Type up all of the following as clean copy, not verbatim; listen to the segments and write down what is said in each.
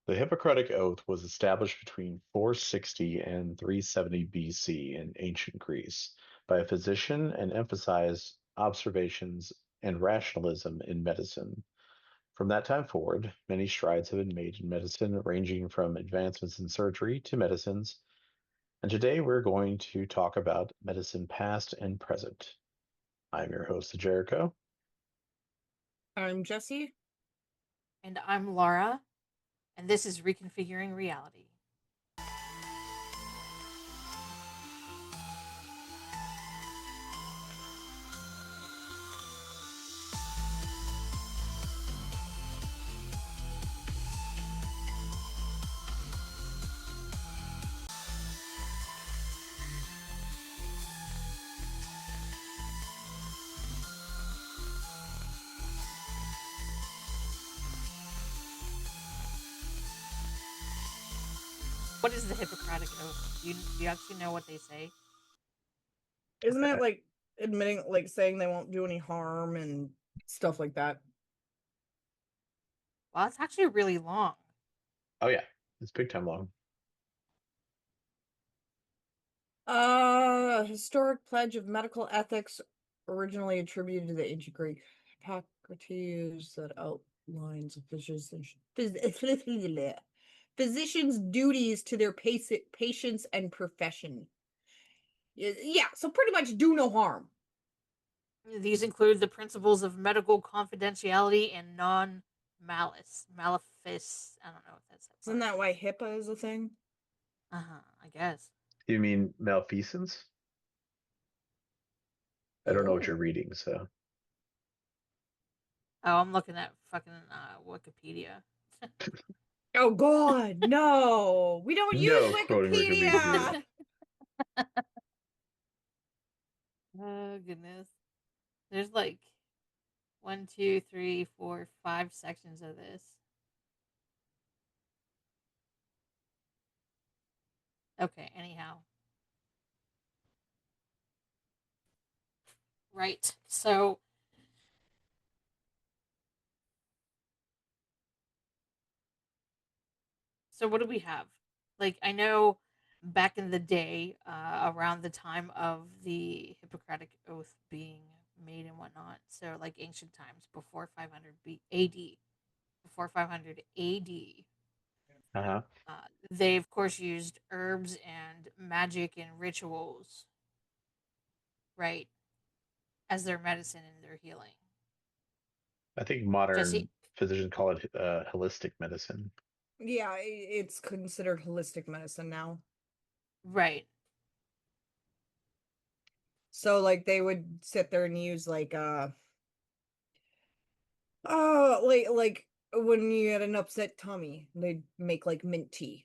The Hippocratic Oath was established between 460 and 370 BC in ancient Greece by a physician and emphasized observations and rationalism in medicine. From that time forward, many strides have been made in medicine, ranging from advancements in surgery to medicines. And today we're going to talk about medicine past and present. I'm your host, Jericho. I'm Jesse. And I'm Laura, and this is Reconfiguring Reality. What is the Hippocratic Oath? Do you actually know what they say? Isn't it like admitting, like saying they won't do any harm and stuff like that? Well, it's actually really long. Oh yeah, it's big time long. Historic pledge of medical ethics, originally attributed to the ancient Greek Hippocrates, that outlines a physicians' duties to their patients and profession. Yeah, so pretty much do no harm. These include the principles of medical confidentiality and non-malice. Malefice. I don't know if that's Isn't part of that it. why HIPAA is a thing? I guess. You mean malfeasance? I don't know what you're Oh. reading, so Oh, I'm looking at fucking Wikipedia. Oh God, no. We don't use no quoting Wikipedia here. Wikipedia. Oh goodness. There's like one, two, three, four, five sections of this. Okay, anyhow. Right. So what do we have? Like I know back in the day, around the time of the Hippocratic Oath being made and whatnot, so like ancient times before 500 AD, before 500 AD, Uh-huh. they of course used herbs and magic and rituals, right, as their medicine and their healing. I think Jesse, modern physicians call it holistic medicine. Yeah, it's considered holistic medicine now. right? So like they would sit there and use like oh like when you had an upset tummy, they'd make like mint tea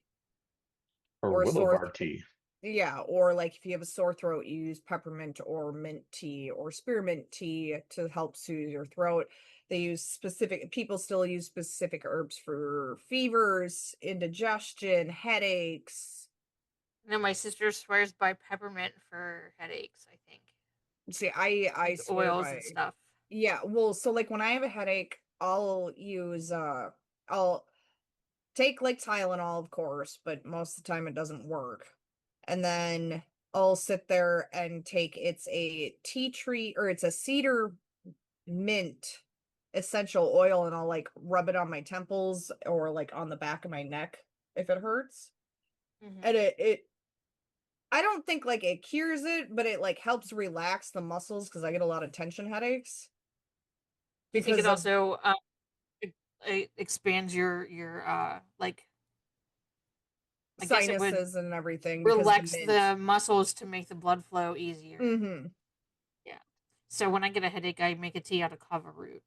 Or or willow sore bark tea. yeah, or like if you have a sore throat, you use peppermint or mint tea or spearmint tea to help soothe your throat. They use specific people still use specific herbs for fevers, indigestion, headaches. No, my sister swears by peppermint for headaches, I think. See, I Like swear oils and by stuff. yeah, well, so like when I have a headache, I'll take like Tylenol, of course, but most of the time it doesn't work. And then I'll sit there and take it's a tea tree or it's a cedar mint essential oil and I'll like rub it on my temples or like on the back of my neck if it hurts. Hmm. And it I don't think like it cures it, but it like helps relax the muscles because I get a lot of tension headaches Do you think it because of also expands your like I guess it would sinuses and everything because the relax mint. the muscles to make the blood flow easier. Mm-hmm. Yeah. So when I get a headache, I make a tea out of kava root.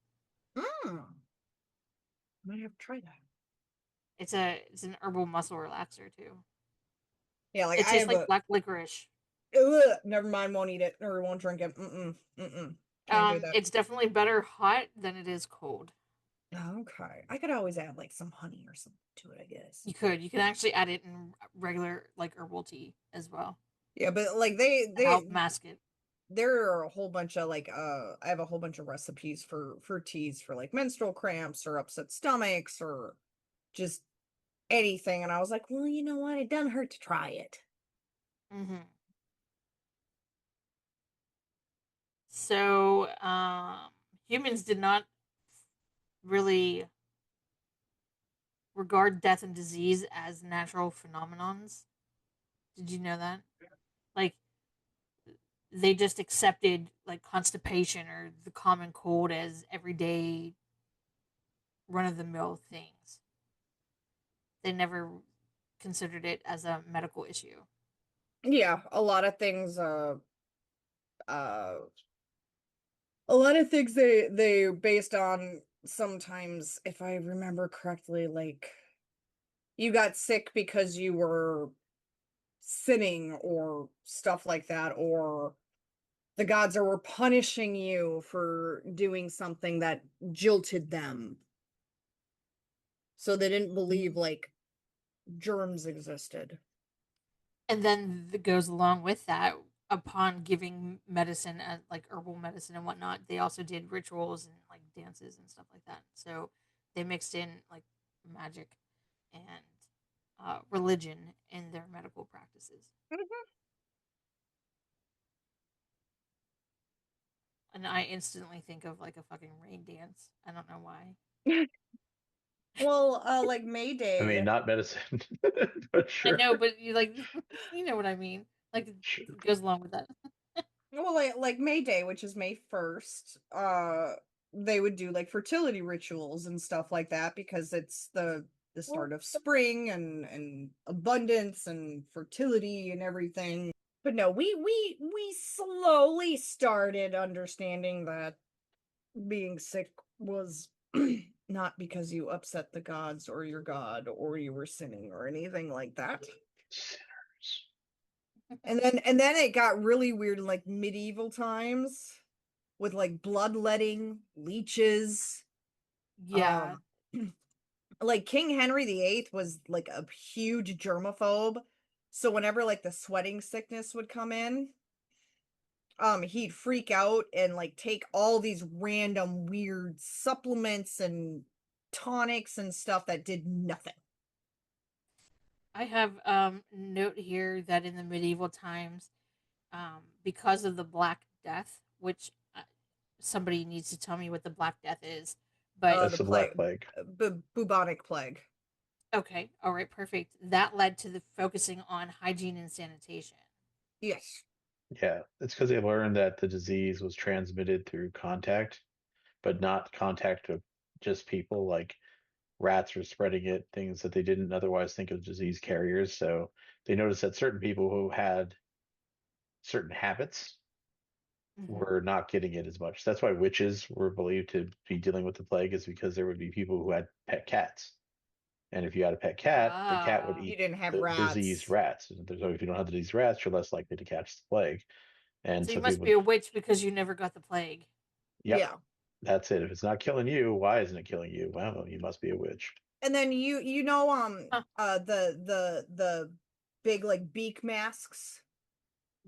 Mm. Might have to try that. It's an herbal muscle relaxer too. Yeah, like It I tastes have like a black licorice. ugh, never mind, won't eat it or won't drink it. Mm-mm. Mm-mm. Can't do that. It's definitely better hot than it is cold. Okay. I could always add like some honey or something to it, I guess. You can actually add it in regular like herbal tea as well Yeah, but like to help mask it. there are a whole bunch of like I have a whole bunch of recipes for teas for like menstrual cramps or upset stomachs or just anything. And I was like, well, you know what? It doesn't hurt to try it. Mm-hmm. So, humans did not really regard death and disease as natural phenomenons. Did you know that? Like, they just accepted like constipation or the common cold as everyday run of the mill things. They never considered it as a medical issue. Yeah, uh a lot of things they based on sometimes, if I remember correctly, like you got sick because you were sinning or stuff like that, or the gods were punishing you for doing something that jilted them. So they didn't believe like germs existed. And then that goes along with that, upon giving medicine, like herbal medicine and whatnot, they also did rituals and like dances and stuff like that. So they mixed in like magic and religion in their medical practices. And I instantly think of like a fucking rain dance. I don't know why. Well, like I mean, Mayday. not medicine, but I sure. know, but you like, you know what I mean. Like Sure. it goes along with that. Well, like May Day, which is May 1st, they would do like fertility rituals and stuff like that because it's the start of spring and abundance and fertility and everything. But no, we slowly started understanding that being sick was not because you upset the gods or your god or you were sinning or anything like that. Sinners. And then it got really weird in like medieval times with like bloodletting, leeches. Yeah, Um like King Henry VIII was like a huge germaphobe. So whenever like the sweating sickness would come in, he'd freak out and like take all these random weird supplements and tonics and stuff that did nothing. I have note here that in the medieval times, because of the Black Death, which somebody needs to tell me what the Black Death is. But The That's the plague, Black Plague. bubonic plague. okay, all right, perfect. That led to the focusing on hygiene and sanitation. Yes. Yeah, it's because they learned that the disease was transmitted through contact, but not contact with just people. Like rats were spreading it, things that they didn't otherwise think of disease carriers. So they noticed that certain people who had certain habits Mm-hmm. were not getting it as much. That's why witches were believed to be dealing with the plague, is because there would be people who had pet cats. And if you had a pet cat, the cat would Ah, You eat didn't have the diseased rats. rats. So if you don't have the diseased rats, you're less likely to catch the plague. And so you so must people, be a witch because you never got the plague. yep, Yeah. that's it. If it's not killing you, why isn't it killing you? Well, you must be a witch. And then you know Huh. the big like beak masks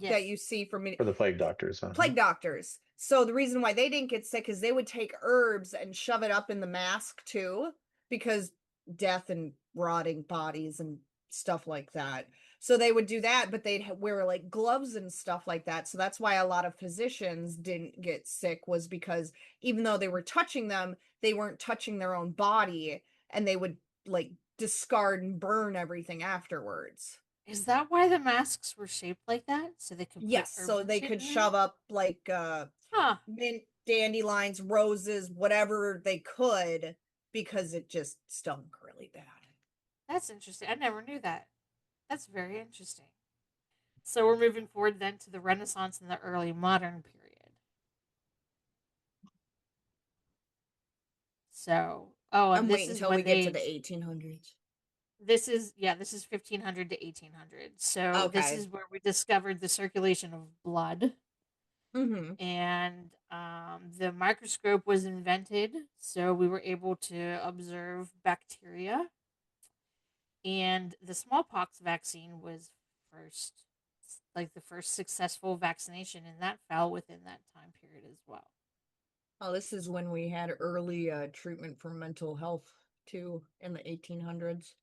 that Yes. you see from For the plague doctors, plague doctors. So the reason why they didn't get sick is they would take herbs and shove it up in the mask too, because death and rotting bodies and stuff like that. So they would do that, but they'd wear like gloves and stuff like that. So that's why a lot of physicians didn't get sick, was because even though they were touching them, they weren't touching their own body, and they would like discard and burn everything afterwards. Is that why the masks were shaped like that? So they could put Yes, herbs so and they shit could in there? shove up like Huh. mint, dandelions, roses, whatever they could, because it just stunk really bad. That's interesting. I never knew that. That's very interesting. So we're moving forward then to the Renaissance and the early modern period. So, oh, and I'm this waiting is until when we get to they the 1800s. this is yeah, this is 1500 to 1800. So this Okay. is where we discovered the circulation of blood, Mm-hmm. and the microscope was invented, so we were able to observe bacteria, and the smallpox vaccine was first, like the first successful vaccination, and that fell within that time period as well. Oh, this is when we had early treatment for mental health too, in the 1800s.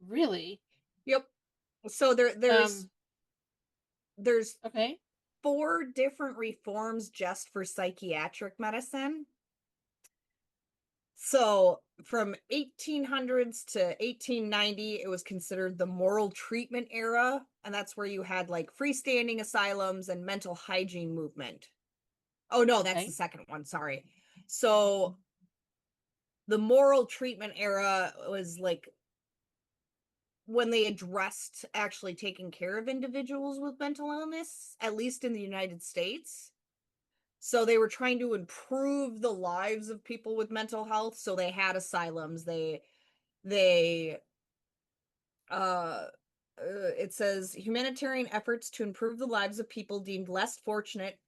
Really? Yep. So there's Um. there's Okay. 4 different reforms just for psychiatric medicine. So from 1800s to 1890, it was considered the moral treatment era, and that's where you had like freestanding asylums and mental hygiene movement. Oh no, that's the Okay. second one, sorry. So the moral treatment era was like when they addressed actually taking care of individuals with mental illness, at least in the United States. So they were trying to improve the lives of people with mental health. So they had asylums. They uh it says humanitarian efforts to improve the lives of people deemed less fortunate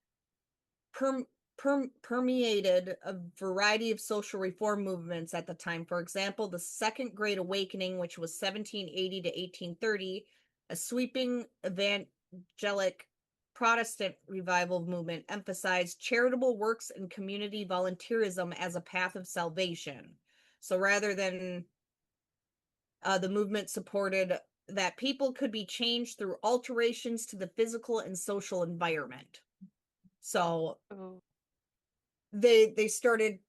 permeated a variety of social reform movements at the time. For example, the Second Great Awakening, which was 1780 to 1830, a sweeping evangelic Protestant revival movement, emphasized charitable works and community volunteerism as a path of salvation. So rather than the movement supported that people could be changed through alterations to the physical and social environment. So Oh. they started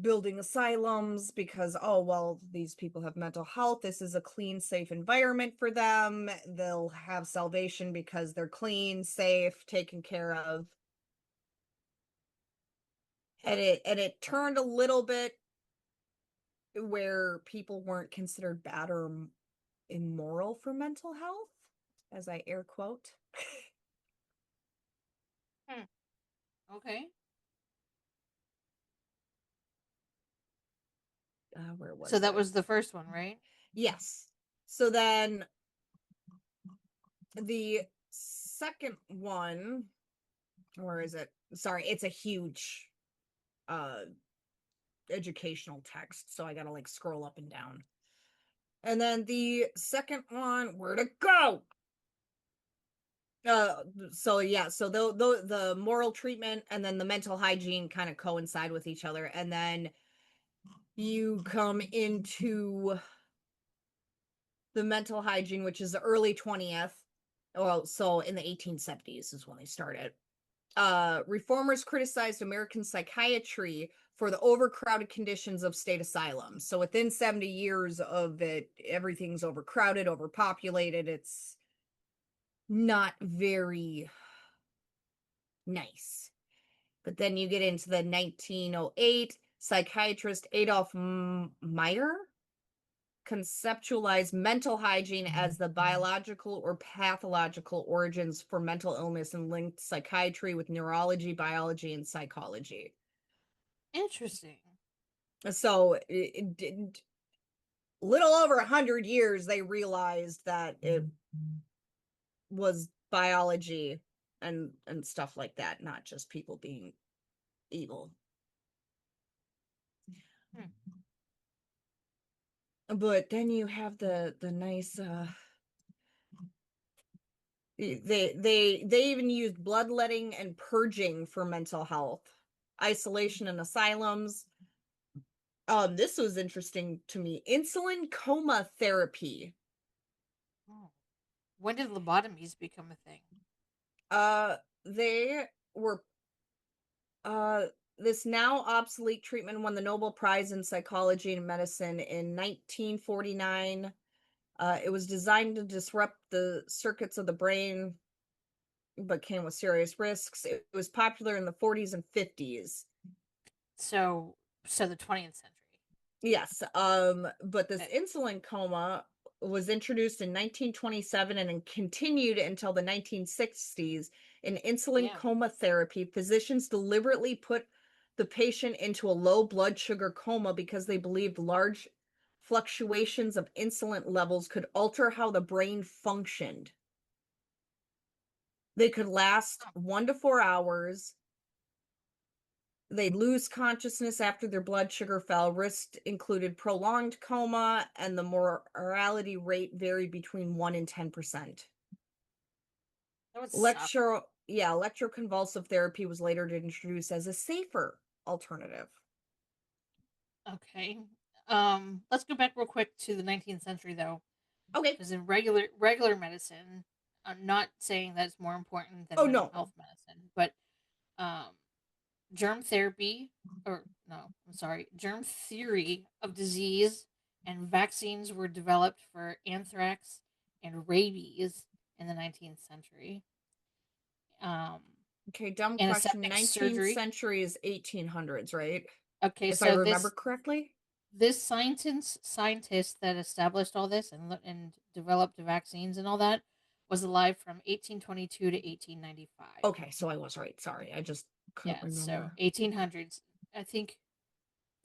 building asylums because, oh well, these people have mental health, this is a clean, safe environment for them, they'll have salvation because they're clean, safe, taken care of. And it turned a little bit where people weren't considered bad or immoral for mental health, as I air quote. Hmm. Okay. Where So was that it? was the first one, right? Yes. So then the second one, where is it? Sorry, it's a huge uh educational text, so I gotta like scroll up and down. And then the second one, where'd it go? So yeah, so the moral treatment and then the mental hygiene kind of coincide with each other, and then you come into the mental hygiene, which is the early 20th. Well, so in the 1870s is when they started. Reformers criticized American psychiatry for the overcrowded conditions of state asylums. So within 70 years of it, everything's overcrowded, overpopulated. It's not very nice. But then you get into the 1908, psychiatrist Adolf Meyer conceptualized mental hygiene as the biological or pathological origins for mental illness and linked psychiatry with neurology, biology, and psychology. Interesting. So it didn't. Little over 100 years, they realized that it was biology and stuff like that, not just people being evil. Hmm. But then you have the nice they even used bloodletting and purging for mental health, isolation in asylums. This was interesting to me. Insulin coma therapy. Oh. When did lobotomies become a thing? Uh, they were uh this now obsolete treatment won the Nobel Prize in Psychology and Medicine in 1949. It was designed to disrupt the circuits of the brain, but came with serious risks. It was popular in the 40s and 50s. So, so the 20th century. Yes, but this Eh, insulin coma was introduced in 1927 and continued until the 1960s. In insulin Damn. coma therapy, physicians deliberately put the patient into a low blood sugar coma because they believed large fluctuations of insulin levels could alter how the brain functioned. They could last 1 to 4 hours. They'd lose consciousness after their blood sugar fell. Risk included prolonged coma, and the mortality rate varied between 1 and 10%. That would suck. Electroconvulsive therapy was later introduced as a safer alternative. Okay. Let's go back real quick to the 19th century though, Okay. because in regular medicine, I'm not saying that it's more important than Oh mental no. health medicine, but um, germ therapy, or no, I'm sorry, germ theory of disease and vaccines were developed for anthrax and rabies in the 19th century. Um, Okay, dumb question. Antiseptic 19th surgery. century is 1800s, right? Okay, If I so remember this correctly. this scientist that established all this and developed vaccines and all that was alive from 1822 to 1895. Okay, so I was right. Sorry, I just couldn't Yeah, so remember. 1800s. I think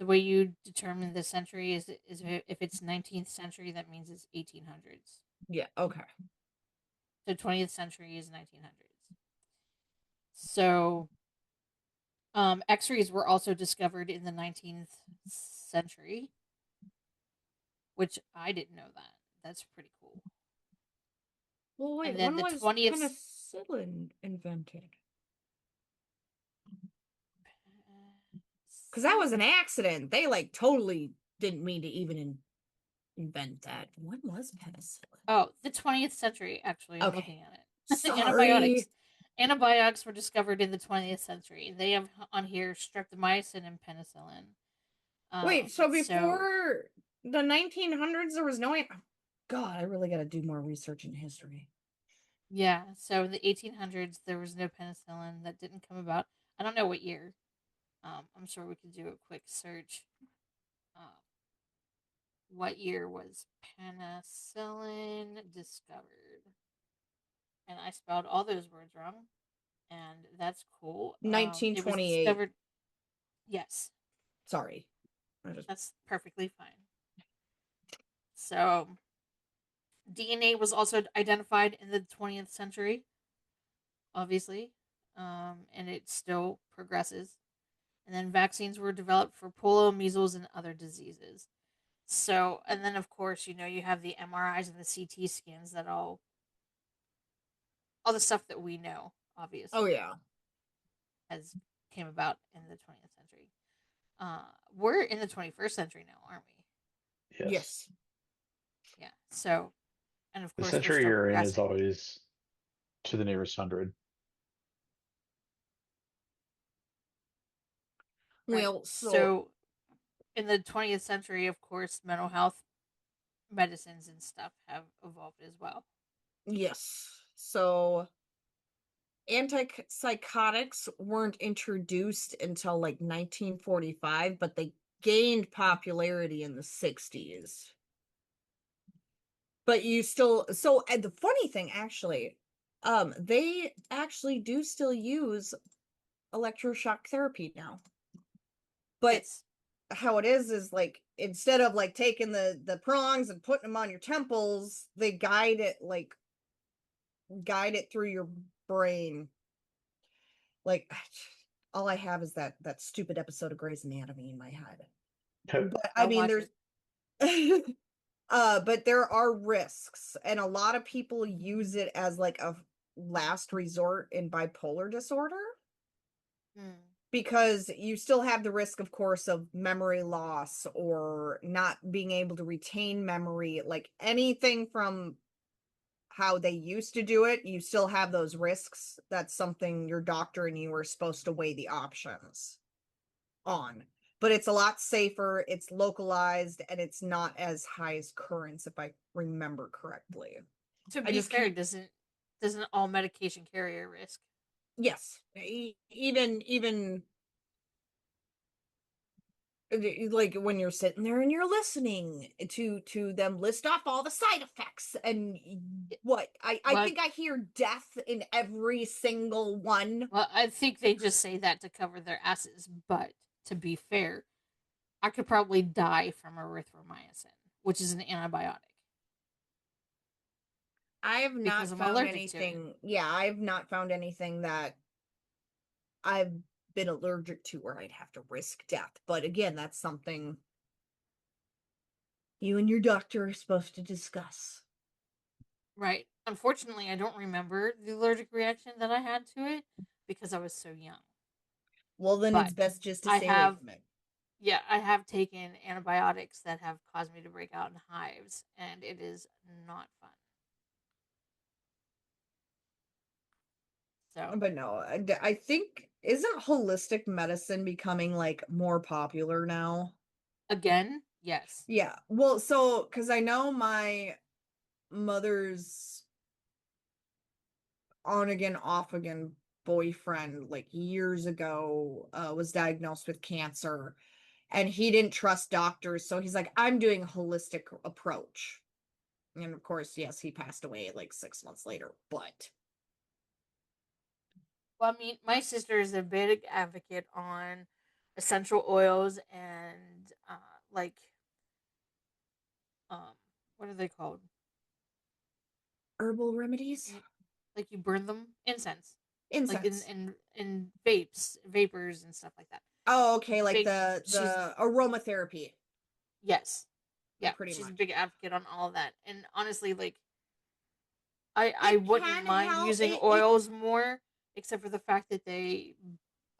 the way you determine the century is if it's 19th century, that means it's 1800s. Yeah, okay. So 20th century is 1900s. So X-rays were also discovered in the 19th century, which I didn't know that. That's pretty cool. Well, And wait, then when the was 20th. penicillin invented? Because that was an accident. They like totally didn't mean to even invent that. When was penicillin? Oh, the 20th century, actually. I'm Okay. looking at it. Antibiotics. Sorry. Antibiotics were discovered in the 20th century. They have on here streptomycin and penicillin. Wait, so So before the 1900s, there was no. God, I really got to do more research in history. yeah, so in the 1800s there was no penicillin that didn't come about. I don't know what year. I'm sure we could do a quick search. Um, what year was penicillin discovered? And I spelled all those words wrong, and that's cool. It was 1928. discovered. Yes, Sorry. I just that's perfectly fine. So DNA was also identified in the 20th century, obviously, and it still progresses. And then vaccines were developed for polio, measles, and other diseases. So, and then of course, you have the MRIs and the CT scans that all the stuff that we know, Oh obviously, yeah. has came about in the 20th century. We're in the 21st century now, aren't we? Yes. Yes. Yeah. So, and of The course, we're century still you're in is progressing. always to the nearest hundred. Right. Well, so So, in the 20th century, of course, mental health medicines and stuff have evolved as well. yes. So antipsychotics weren't introduced until like 1945, but they gained popularity in the 60s. But you still so and the funny thing actually, they actually do still use electroshock therapy now. But Yes. how it is like instead of like taking the prongs and putting them on your temples, they guide it through your brain. Like all I have is that stupid episode of Grey's Anatomy in my head. But I I'll mean watch there's it. but there are risks and a lot of people use it as like a last resort in bipolar disorder Hmm. because you still have the risk of course of memory loss or not being able to retain memory, like anything from how they used to do it, you still have those risks. That's something your doctor and you are supposed to weigh the options on. But it's a lot safer, it's localized, and it's not as high as currents, if I remember correctly. To I be just fair, can't. doesn't all medication carry a risk? Yes, even like when you're sitting there and you're listening to them list off all the side effects and what I Well, think I hear death in every single one. well, I think they just say that to cover their asses. But to be fair, I could probably die from erythromycin, which is an antibiotic, I have because not I'm found allergic to it. anything. Yeah, I have not found anything that I've been allergic to where I'd have to risk death. But again, that's something you and your doctor are supposed to discuss. Right. Unfortunately, I don't remember the allergic reaction that I had to it because I was so young. Well, then it's But best just to I stay away have, from it. Yeah, I have taken antibiotics that have caused me to break out in hives, and it is not fun. So, But no, I think isn't holistic medicine becoming like more popular now? again, yes. Yeah. Well, so because I know my mother's on again, off again boyfriend, like years ago, was diagnosed with cancer, and he didn't trust doctors, so he's like, I'm doing a holistic approach. And of course, yes, he passed away like 6 months later, but Well, I mean, my sister is a big advocate on essential oils and like um, what are they called? herbal remedies, Like you burn them incense, like in incense. vapes, vapors and stuff like that. Oh, okay, like Big. She's the aromatherapy, yes, yeah. pretty She's a much. big advocate on all of that. And honestly, like I It wouldn't can mind help. using oils more, except for the fact that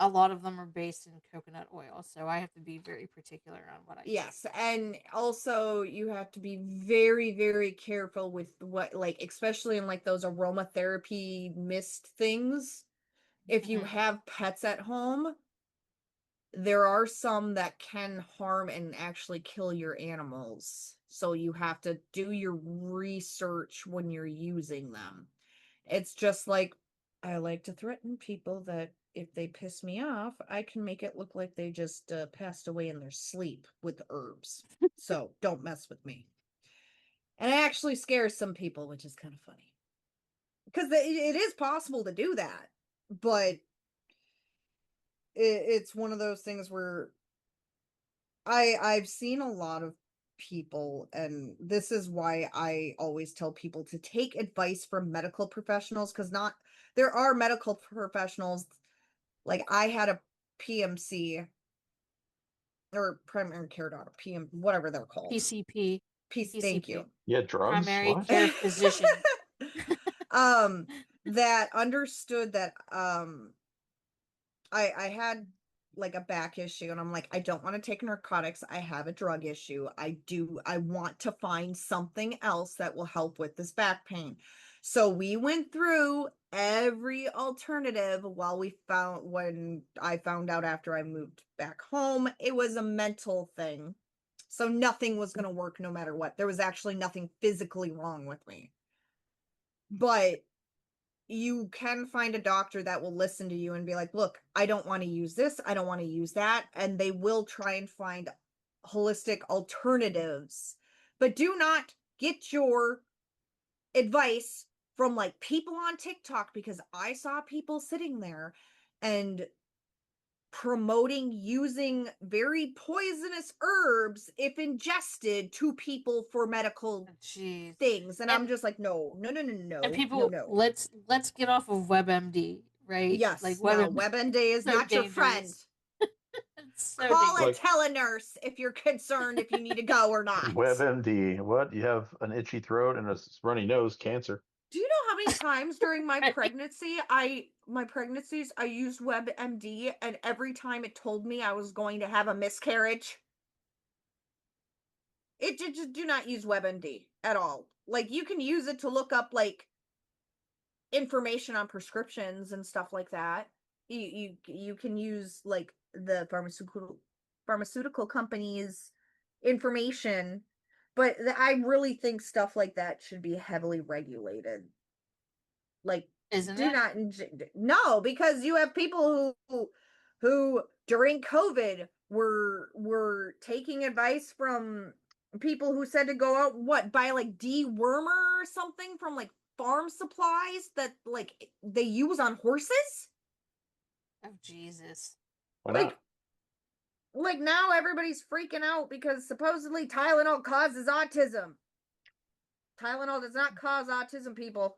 a lot of them are based in coconut oil, so I have to be very particular on what I take. Yes, and also you have to be very, very careful with what, like, especially in like those aromatherapy mist things. If you Hmm. have pets at home, there are some that can harm and actually kill your animals. So you have to do your research when you're using them. It's just like I like to threaten people that if they piss me off, I can make it look like they just passed away in their sleep with herbs. So don't mess with me. And it actually scares some people, which is kind of funny. Because it is possible to do that. But it's one of those things where I've seen a lot of people, and this is why I always tell people to take advice from medical professionals, because not there are medical professionals, like I had a PMC or primary care doctor, PM, whatever they're called. PCP, Peace, thank PCP, you. Yeah, drugs. primary What? care physician. um that understood that I had like a back issue, and I'm like, I don't want to take narcotics. I have a drug issue. I want to find something else that will help with this back pain. So we went through every alternative while we found when I found out after I moved back home, it was a mental thing. So nothing was going to work no matter what. There was actually nothing physically wrong with me. But you can find a doctor that will listen to you and be like, look, I don't want to use this. I don't want to use that. And they will try and find holistic alternatives. But do not get your advice from like people on TikTok, because I saw people sitting there and promoting using very poisonous herbs if ingested to people for medical Jeez. things. And I'm And just like, no, no, no, no, and no, no, people, no. let's get off of WebMD, right? Like Yes, no, WebMD WebMD is is so not your friend. dangerous. It's so Call a dangerous. Like telenurse if you're concerned if you need to go or not. WebMD. What? You have an itchy throat and a runny nose, cancer. Do you know how many times during my pregnancy, my pregnancies, I used WebMD, and every time it told me I was going to have a miscarriage? It just do not use WebMD at all. Like you can use it to look up like information on prescriptions and stuff like that. You can use like the pharmaceutical companies information, but I really think stuff like that should be heavily regulated. Like, Isn't do it? not no, because you have people who during COVID were taking advice from people who said to go out, what, buy like dewormer or something from like farm supplies that like they use on horses. Oh Jesus. Why like not? like now everybody's freaking out because supposedly Tylenol causes autism. Tylenol does not cause autism, people.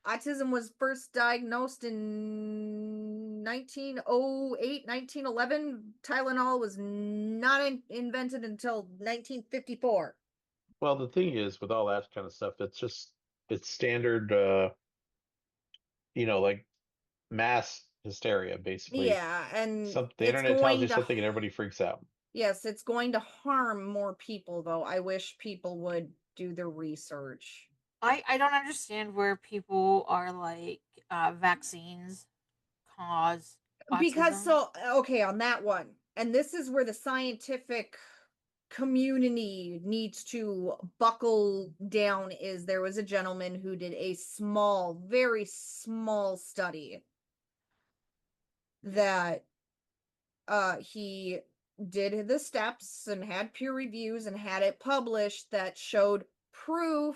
Autism was first diagnosed in 1908, 1911. Tylenol was not invented until 1954. Well, the thing is, with all that kind of stuff, it's standard, like mass hysteria, basically. Yeah, and The it's internet tells you going to something and everybody freaks out. yes, it's going to harm more people though. I wish people would do the research. I don't understand where people are like vaccines cause Because autism. so okay, on that one. And this is where the scientific community needs to buckle down is there was a gentleman who did a small, very small study that he did the steps and had peer reviews and had it published that showed proof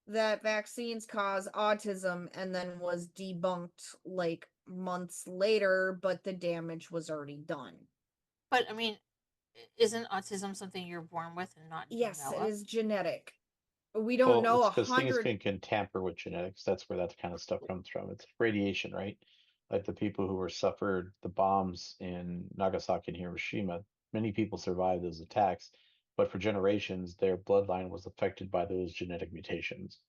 that vaccines cause autism and then was debunked like months later, but the damage was already done. But I mean, isn't autism something you're born with and not Yes, it develop? is genetic. We don't Well, know it's a because things hundred can tamper with genetics. That's where that kind of stuff comes from. It's radiation, right? Like the people who were suffered the bombs in Nagasaki and Hiroshima, many people survived those attacks, but for generations, their bloodline was affected by those genetic mutations.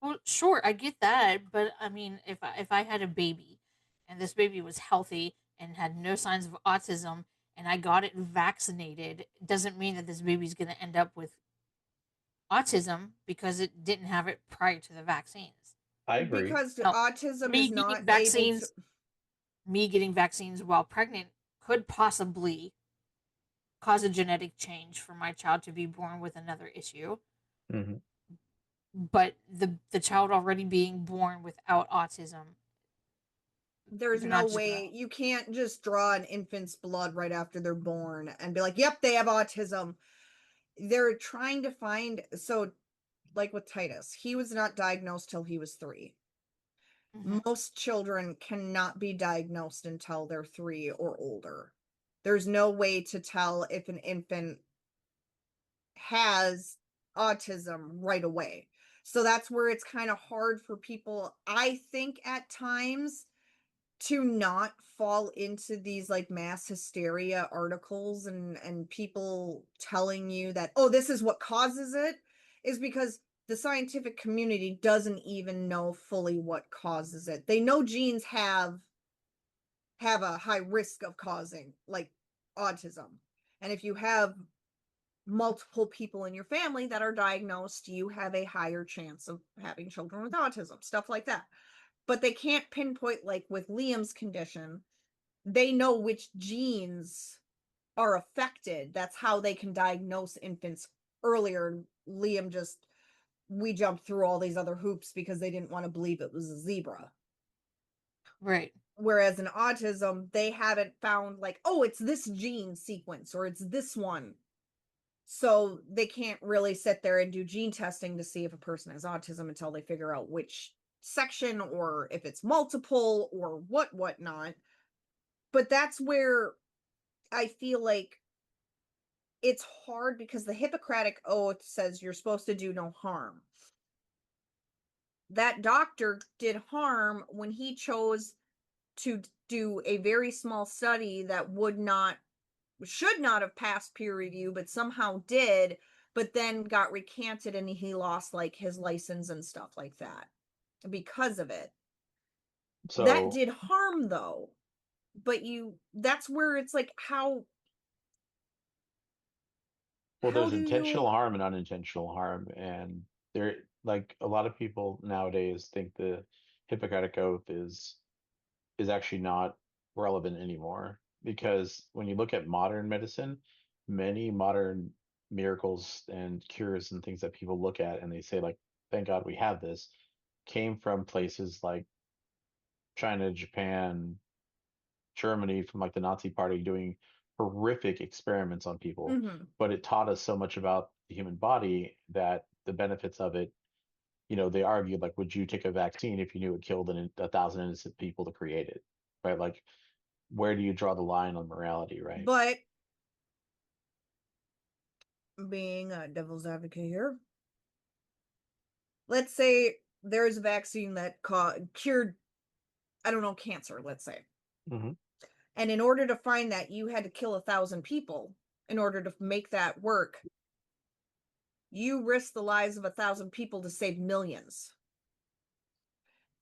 Well, sure, I get that, but I mean, if I had a baby and this baby was healthy and had no signs of autism and I got it vaccinated, doesn't mean that this baby's going to end up with autism because it didn't have it prior to the vaccines. I agree. because Now, autism is me not getting able to. vaccines, me getting vaccines while pregnant could possibly cause a genetic change for my child to be born with another issue. Hmm. But the child already being born without autism, There's you're no not just gonna. way you can't just draw an infant's blood right after they're born and be like, yep, they have autism. They're trying to find, so like with Titus, he was not diagnosed till he was 3. Mhm. Most children cannot be diagnosed until they're 3 or older. There's no way to tell if an infant has autism right away. So that's where it's kind of hard for people, I think, at times to not fall into these like mass hysteria articles and people telling you that, oh, this is what causes it, is because the scientific community doesn't even know fully what causes it. They know genes have a high risk of causing like autism. And if you have multiple people in your family that are diagnosed, you have a higher chance of having children with autism, stuff like that. But they can't pinpoint, like with Liam's condition, they know which genes are affected. That's how they can diagnose infants earlier. Liam just, we jumped through all these other hoops because they didn't want to believe it was a zebra. Right. Whereas in autism, they haven't found like, oh, it's this gene sequence or it's this one. So they can't really sit there and do gene testing to see if a person has autism until they figure out which section or if it's multiple or whatnot. But that's where I feel like it's hard because the Hippocratic Oath says you're supposed to do no harm. That doctor did harm when he chose to do a very small study that should not have passed peer review, but somehow did, but then got recanted and he lost like his license and stuff like that because of it. That So, did harm though. But that's where it's like well, how there's do you. intentional harm and unintentional harm, and there, like a lot of people nowadays think the Hippocratic Oath is actually not relevant anymore because when you look at modern medicine, many modern miracles and cures and things that people look at and they say like, thank God we have this, came from places like China, Japan, Germany, from like the Nazi party doing horrific experiments on people. Mhm. But it taught us so much about the human body that the benefits of it, they argued like, would you take a vaccine if you knew it killed 1,000 innocent people to create it? Right? Like, where do you draw the line on morality, right? But being a devil's advocate here, let's say there's a vaccine that cured, I don't know, cancer, let's say. Hmm. And in order to find that, you had to kill 1,000 people in order to make that work. You risk the lives of 1,000 people to save millions.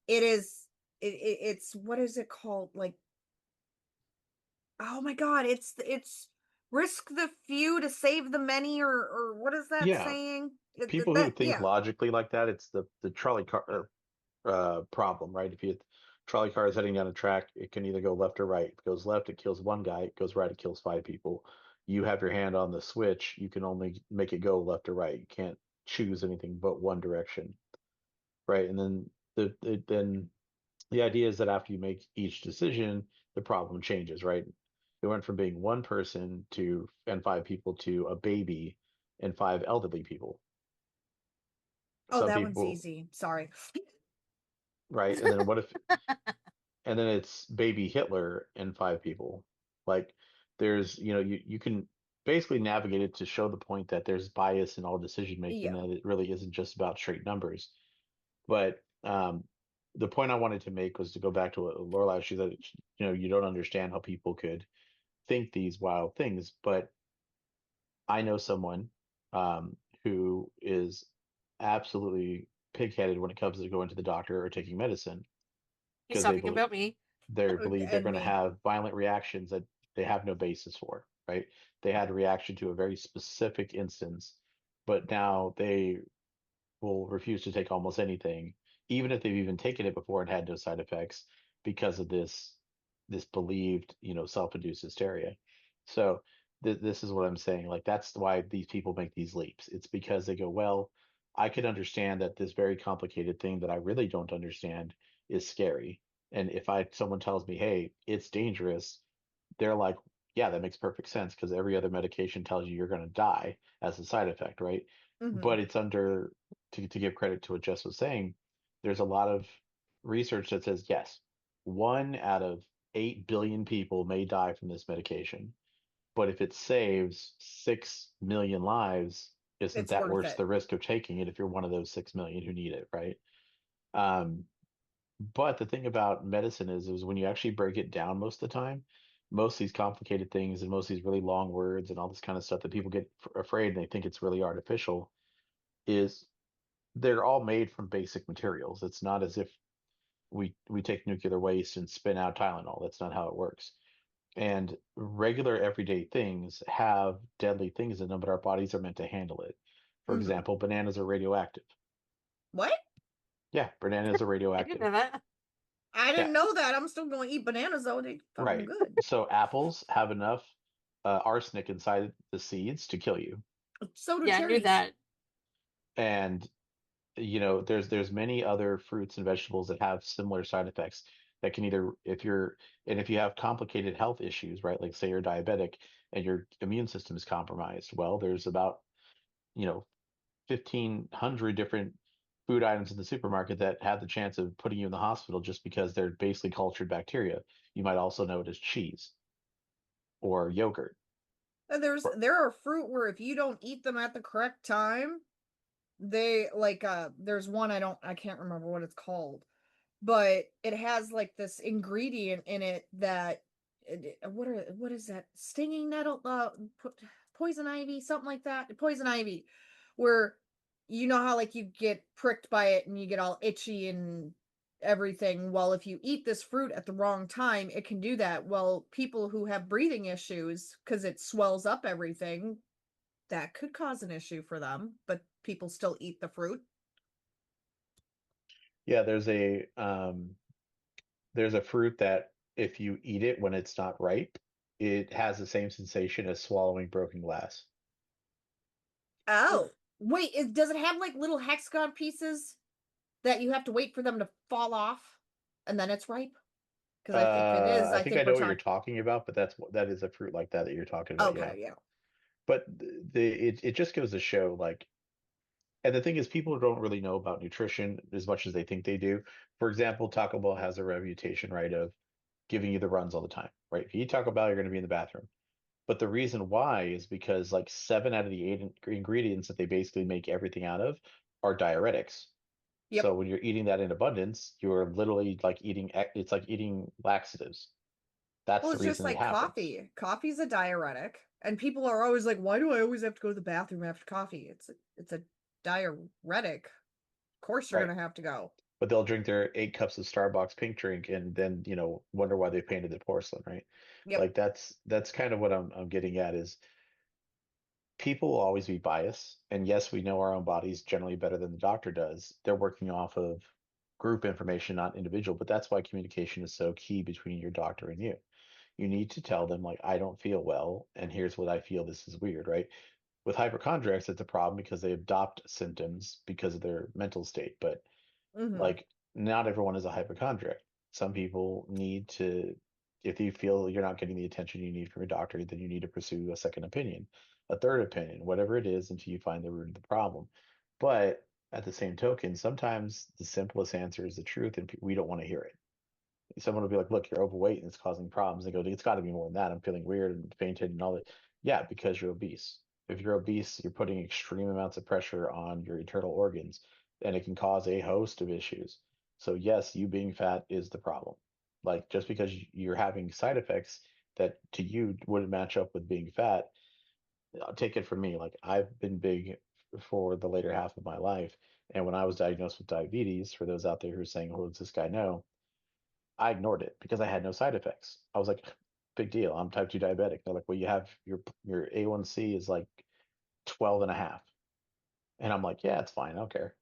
It is it's what is it called? Like, oh my God, it's risk the few to save the many, or what is that Yeah, saying? people who That think yeah. logically like that, it's the trolley car problem, right? If you trolley car is heading down a track, it can either go left or right. If it goes left, it kills one guy. It goes right, it kills five people. You have your hand on the switch. You can only make it go left or right. You can't choose anything but one direction, right? And then then the idea is that after you make each decision, the problem changes, right? It went from being one person to and five people to a baby and five elderly people. Oh, Some that one's people, easy. Sorry. right? And then what if and then it's baby Hitler and five people. Like there's, you can basically navigate it to show the point that there's bias in all decision making, Yeah. that it really isn't just about straight numbers. But the point I wanted to make was to go back to what Lorelai, she said, you don't understand how people could think these wild things. But I know someone who is absolutely pigheaded when it comes to going to the doctor or taking medicine He's because they talking believe about me. they believe they're And going to me. have violent reactions that they have no basis for, right? They had a reaction to a very specific instance, but now they will refuse to take almost anything, even if they've even taken it before and had no side effects because of this believed, self-induced hysteria. So this is what I'm saying. Like that's why these people make these leaps. It's because they go, well, I can understand that this very complicated thing that I really don't understand is scary. And if someone tells me, hey, it's dangerous, they're like, yeah, that makes perfect sense because every other medication tells you you're going to die as a side effect, right? Hmm. But it's under to give credit to what Jess was saying, there's a lot of research that says yes, 1 out of 8 billion people may die from this medication, but if it saves 6 million lives, isn't It's that worth worth it. the risk of taking it if you're one of those 6 million who need it, right? Um, but the thing about medicine is when you actually break it down most of the time, most of these complicated things and most of these really long words and all this kind of stuff that people get afraid and they think it's really artificial is they're all made from basic materials. It's not as if we take nuclear waste and spin out Tylenol. That's not how it works. And regular everyday things have deadly things in them, but our bodies are meant to handle it. For Hmm. example, bananas are radioactive. What? Yeah, bananas are I didn't radioactive. know that. I Yeah, didn't know that. I'm still going to eat bananas though. They fucking right. good. So apples have enough arsenic inside the seeds to kill you. So do Yeah, I knew cherries. that. And there's many other fruits and vegetables that have similar side effects that can either if you have complicated health issues, right, like say you're diabetic and your immune system is compromised, well, there's about, you know 1,500 different food items in the supermarket that have the chance of putting you in the hospital just because they're basically cultured bacteria. You might also know it as cheese or yogurt. And there are fruit where if you don't eat them at the correct time, they like there's one I can't remember what it's called, but it has like this ingredient in it that what is that, stinging nettle, poison ivy, something like that, poison ivy, where you know how like you get pricked by it and you get all itchy and everything. Well, if you eat this fruit at the wrong time, it can do that. Well, people who have breathing issues because it swells up everything, that could cause an issue for them, but people still eat the fruit. Yeah, there's a fruit that if you eat it when it's not ripe, it has the same sensation as swallowing broken glass. Oh, Oof. wait, does it have like little hexagon pieces that you have to wait for them to fall off and then it's ripe? Because if it is, I I think I think know we're what you're talking. talking about, but that is a fruit like that you're talking about, yeah. Okay, yeah. But it just goes to show, like, and the thing is, people don't really know about nutrition as much as they think they do. For example, Taco Bell has a reputation, right, of giving you the runs all the time, right? If you eat Taco Bell, you're going to be in the bathroom. But the reason why is because like 7 out of the 8 ingredients that they basically make everything out of are diuretics. Yep. So when you're eating that in abundance, you're literally like it's like eating laxatives. That's Well, the it's just reason it like happens, coffee. Coffee's a diuretic, and people are always like, "Why do I always have to go to the bathroom after coffee?" It's a diuretic. Of course, you're right? gonna have to go. but they'll drink their 8 cups of Starbucks pink drink and then, wonder why they painted the porcelain, right? Yep. Like that's kind of what I'm getting at is people will always be biased. And yes, we know our own bodies generally better than the doctor does. They're working off of group information, not individual, but that's why communication is so key between your doctor and you. You need to tell them, like, I don't feel well, and here's what I feel. This is weird, right? With hypochondriacs, it's a problem because they adopt symptoms because of their mental state. But Mm-hmm. like, not everyone is a hypochondriac. Some people need to, if you feel you're not getting the attention you need from your doctor, then you need to pursue a second opinion, a third opinion, whatever it is, until you find the root of the problem. But at the same token, sometimes the simplest answer is the truth, and we don't want to hear it. Someone will be like, "Look, you're overweight and it's causing problems." They go, "It's got to be more than that. I'm feeling weird and fainted and all that." Yeah, because you're obese. If you're obese, you're putting extreme amounts of pressure on your internal organs, and it can cause a host of issues. So yes, you being fat is the problem. Like, just because you're having side effects that to you wouldn't match up with being fat, take it from me. Like, I've been big for the later half of my life, and when I was diagnosed with diabetes, for those out there who are saying, "Who does this guy know?" I ignored it because I had no side effects. I was like, big deal. I'm type 2 diabetic. They're like, well, you have your A1C is like 12 and a half. And I'm like, yeah, it's fine. I don't care.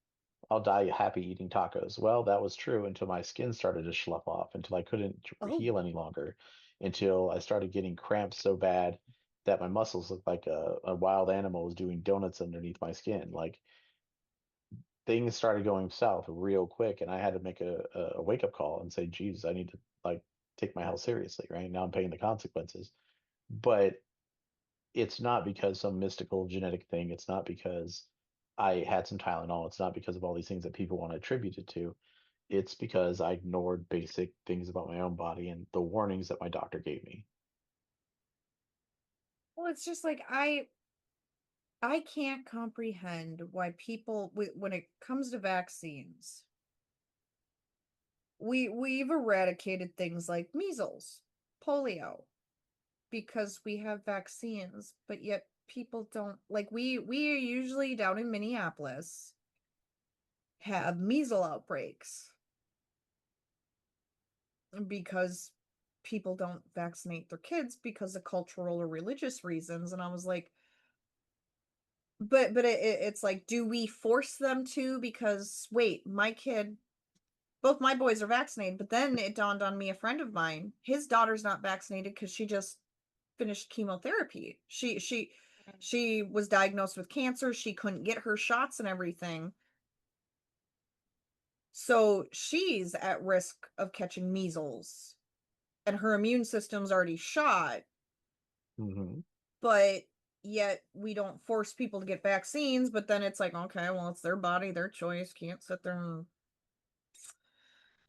I'll die happy eating tacos. Well, that was true until my skin started to slough off, until I couldn't Oh, heal any longer, until I started getting cramps so bad that my muscles looked like a wild animal was doing donuts underneath my skin. Like, things started going south real quick, and I had to make a wake up call and say, geez, I need to like take my health seriously, right? Now I'm paying the consequences. But it's not because some mystical genetic thing. It's not because I had some Tylenol. It's not because of all these things that people want to attribute it to. It's because I ignored basic things about my own body and the warnings that my doctor gave me. well, it's just like I can't comprehend why people when it comes to vaccines, we've eradicated things like measles, polio because we have vaccines, but yet people don't like we usually down in Minneapolis have measles outbreaks because people don't vaccinate their kids because of cultural or religious reasons. And I was like, it's like, do we force them to? Because wait, my kid, both my boys are vaccinated, but then it dawned on me, a friend of mine, his daughter's not vaccinated because she just finished chemotherapy. She was diagnosed with cancer. She couldn't get her shots and everything. So she's at risk of catching measles and her immune system's already shot, Hmm. but yet we don't force people to get vaccines. But then it's like, okay, well, it's their body, their choice. Can't sit there and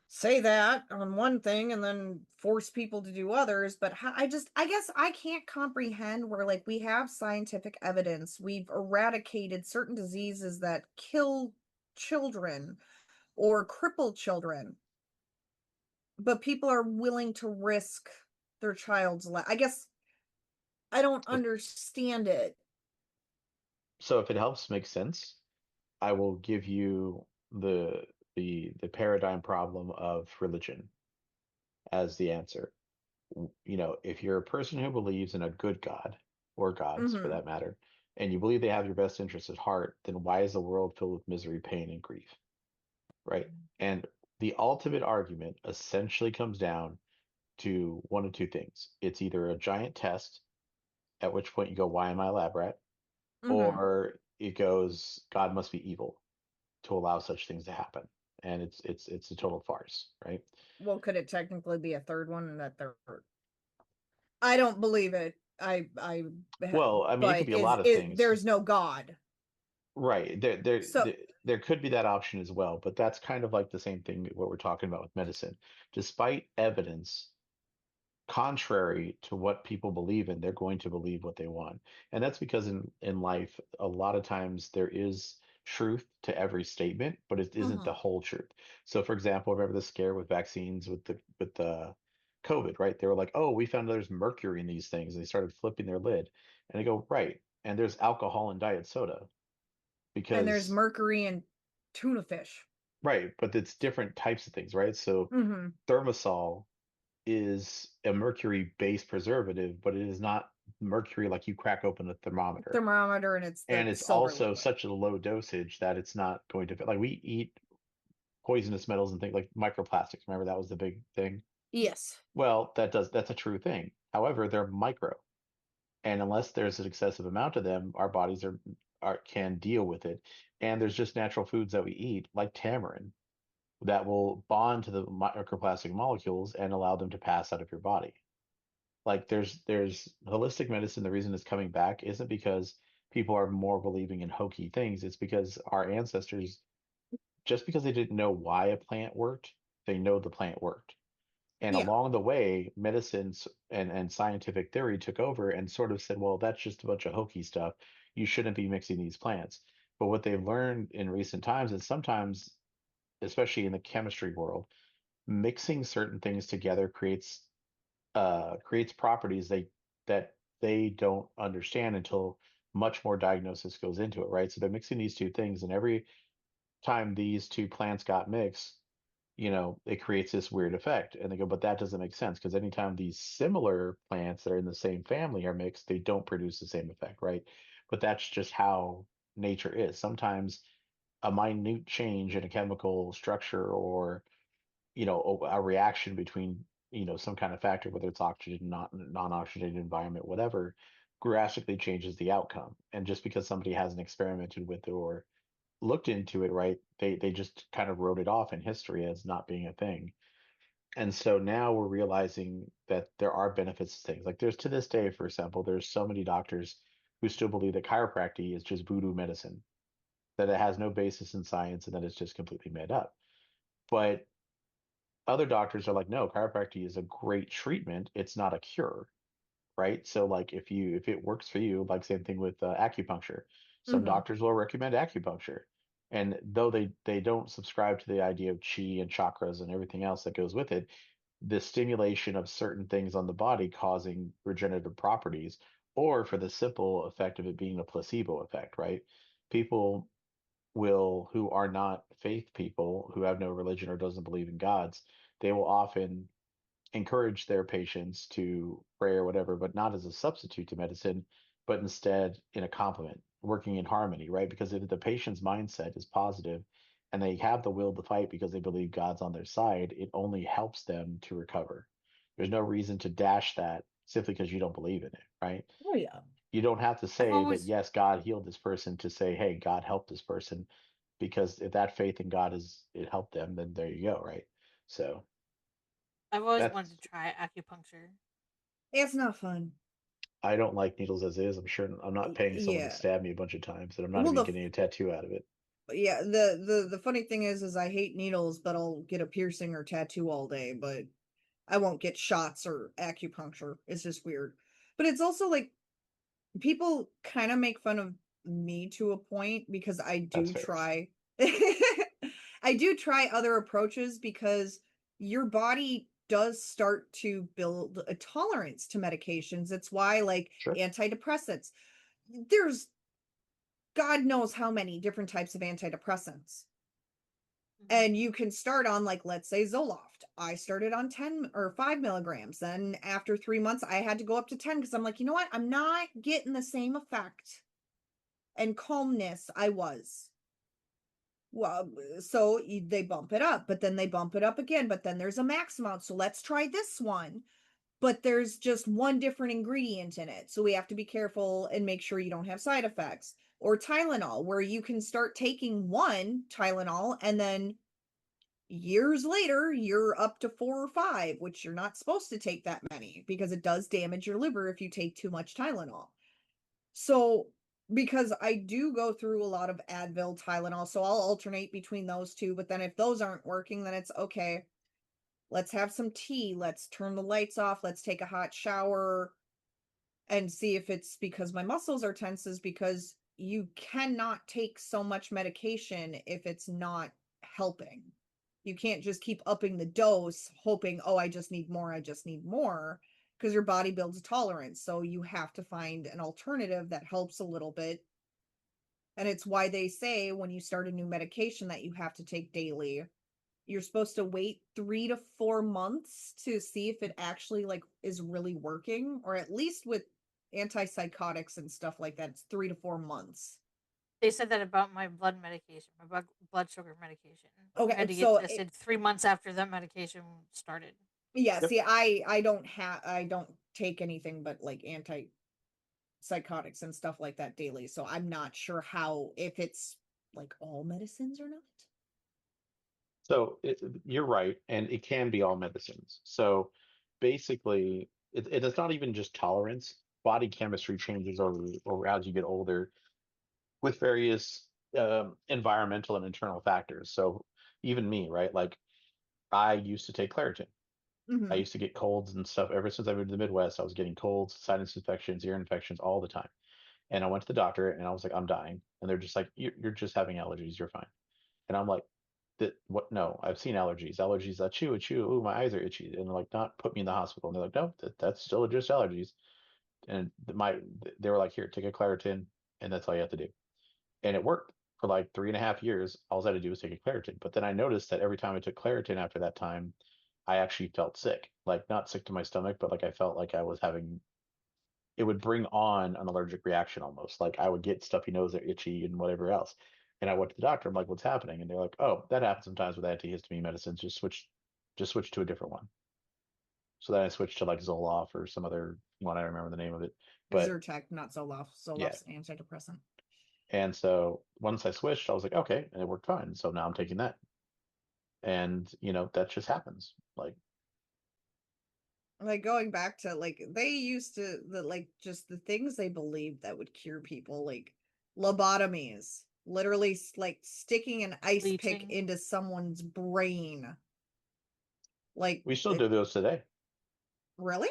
say that on one thing and then force people to do others. But I guess I can't comprehend where, like, we have scientific evidence, we've eradicated certain diseases that kill children or cripple children, but people are willing to risk their child's life. I guess I don't So, understand it. so if it helps make sense, I will give you the paradigm problem of religion as the answer. If you're a person who believes in a good God, or gods for Hmm. that matter, and you believe they have your best interests at heart, then why is the world filled with misery, pain, and grief? Right? And the ultimate argument essentially comes down to one of two things. It's either a giant test, at which point you go, why am I a lab rat? Hmm. Or it goes, God must be evil to allow such things to happen. And it's a total farce, right? Well, could it technically be a third one and that third? I don't believe it. Well, I mean, it could But be a lot of things. there's no God. Right. There, there, So, there, there could be that option as well, but that's kind of like the same thing what we're talking about with medicine. Despite evidence contrary to what people believe in, they're going to believe what they want. And that's because in life, a lot of times there is truth to every statement, but it isn't the mhm. whole truth. So for example, remember the scare with vaccines with the COVID, right? They were like, oh, we found there's mercury in these things. And they started flipping their lid. And I go, right. And there's alcohol in diet soda And there's because mercury in tuna fish. Right, but it's different types of things, right? So Mm-hmm. thermosol is a mercury-based preservative, but it is not mercury like you crack open a thermometer. Thermometer, and it's the And it's silver also liquid. such a low dosage that it's not going to, like, we eat poisonous metals and things like microplastics. Remember that was the big thing? Yes. Well, that's a true thing. However, they're micro. And unless there's an excessive amount of them, our bodies are can deal with it. And there's just natural foods that we eat, like tamarind, that will bond to the microplastic molecules and allow them to pass out of your body. Like there's holistic medicine. The reason it's coming back isn't because people are more believing in hokey things. It's because our ancestors, just because they didn't know why a plant worked, they know the plant worked. And Yeah. along the way, medicines and scientific theory took over and sort of said, well, that's just a bunch of hokey stuff. You shouldn't be mixing these plants. But what they've learned in recent times is sometimes, especially in the chemistry world, mixing certain things together creates properties that they don't understand until much more diagnosis goes into it, right? So they're mixing these two things, and every time these two plants got mixed, it creates this weird effect. And they go, but that doesn't make sense because anytime these similar plants that are in the same family are mixed, they don't produce the same effect, right? But that's just how nature is. Sometimes a minute change in a chemical structure or a reaction between some kind of factor, whether it's oxygen, not non-oxygenated environment, whatever, drastically changes the outcome. And just because somebody hasn't experimented with it or looked into it, right, they just kind of wrote it off in history as not being a thing. And so now we're realizing that there are benefits to things. Like there's to this day, for example, there's so many doctors who still believe that chiropractic is just voodoo medicine, that it has no basis in science and that it's just completely made up. But other doctors are like, no, chiropractic is a great treatment. It's not a cure, right? So like if it works for you, like same thing with acupuncture. Some Mm-hmm. doctors will recommend acupuncture. And though they don't subscribe to the idea of chi and chakras and everything else that goes with it, the stimulation of certain things on the body causing regenerative properties, or for the simple effect of it being a placebo effect, right? People who are not faith people, who have no religion or doesn't believe in gods, they will often encourage their patients to pray or whatever, but not as a substitute to medicine, but instead in a complement, working in harmony, right? Because if the patient's mindset is positive and they have the will to fight because they believe God's on their side, it only helps them to recover. There's no reason to dash that simply because you don't believe in it, right? Oh yeah. You don't have to I've say that, always yes, God healed this person to say, hey, God helped this person, because if that faith in God it helped them, then there you go, right? So I've always that's wanted to try acupuncture. It's not fun. I don't like needles as is. I'm sure I'm not paying someone to Yeah. stab me a bunch of times, and I'm not Well, even getting a tattoo out of it. yeah, the funny thing is I hate needles, but I'll get a piercing or tattoo all day, but I won't get shots or acupuncture. It's just weird. But it's also like people kind of make fun of me to a point because I That's do fair. try I do try other approaches because your body does start to build a tolerance to medications. It's why like Sure. antidepressants. There's God knows how many different types of antidepressants. Hmm. And you can start on like let's say Zoloft. I started on 10 or 5 milligrams. Then after 3 months I had to go up to 10 because I'm like, you know what, I'm not getting the same effect and calmness I was. Well, so they bump it up, but then they bump it up again, but then there's a max amount, so let's try this one, but there's just one different ingredient in it, so we have to be careful and make sure you don't have side effects. Or Tylenol, where you can start taking one Tylenol and then years later you're up to 4 or 5, which you're not supposed to take that many because it does damage your liver if you take too much Tylenol. So because I do go through a lot of Advil, Tylenol, so I'll alternate between those two, but then if those aren't working, then it's okay. Let's have some tea, let's turn the lights off, let's take a hot shower and see if it's because my muscles are tense, is because you cannot take so much medication if it's not helping. You can't just keep upping the dose, hoping, oh, I just need more, I just need more, because your body builds a tolerance. So you have to find an alternative that helps a little bit And it's why they say when you start a new medication that you have to take daily, you're supposed to wait 3 to 4 months to see if it actually like is really working, or at least with antipsychotics and stuff like that, it's 3 to 4 months. They said that about my blood medication, my blood sugar medication. I Okay, had to get so tested 3 months after that medication started. yeah, Yep. see, I don't take anything but like antipsychotics and stuff like that daily, so I'm not sure how if it's like all medicines or not. So you're right, and it can be all medicines. So basically, it is not even just tolerance. Body chemistry changes over as you get older with various environmental and internal factors. So even me, right? Like I used to take Claritin. I Hmm. used to get colds and stuff ever since I moved to the Midwest. I was getting colds, sinus infections, ear infections all the time. And I went to the doctor and I was like, I'm dying. And they're just like, you're just having allergies. You're fine. And I'm like, that what? No, I've seen allergies. Allergies, I chew. Ooh, my eyes are itchy. And they're like, not put me in the hospital. And they're like, no, that's still just allergies. And they were like, here, take a Claritin, and that's all you have to do. And it worked for like 3.5 years. All I had to do was take a Claritin. But then I noticed that every time I took Claritin after that time, I actually felt sick. Like not sick to my stomach, but like I felt like I was having it would bring on an allergic reaction almost. Like I would get stuffy nose or itchy and whatever else. And I went to the doctor. I'm like, what's happening? And they're like, oh, that happens sometimes with antihistamine medicines. Just switch to a different one. So then I switched to like Zoloft or some other one. I don't remember the name of it. But Zyrtec, not Zoloft. yeah. Zoloft's an antidepressant. And so once I switched, I was like, okay, and it worked fine. So now I'm taking that. And that just happens. Like, Like going back to like they used to the like just the things they believed that would cure people, like lobotomies, literally like sticking an ice pick Bleaching. into someone's brain. Like we still it do those today. really?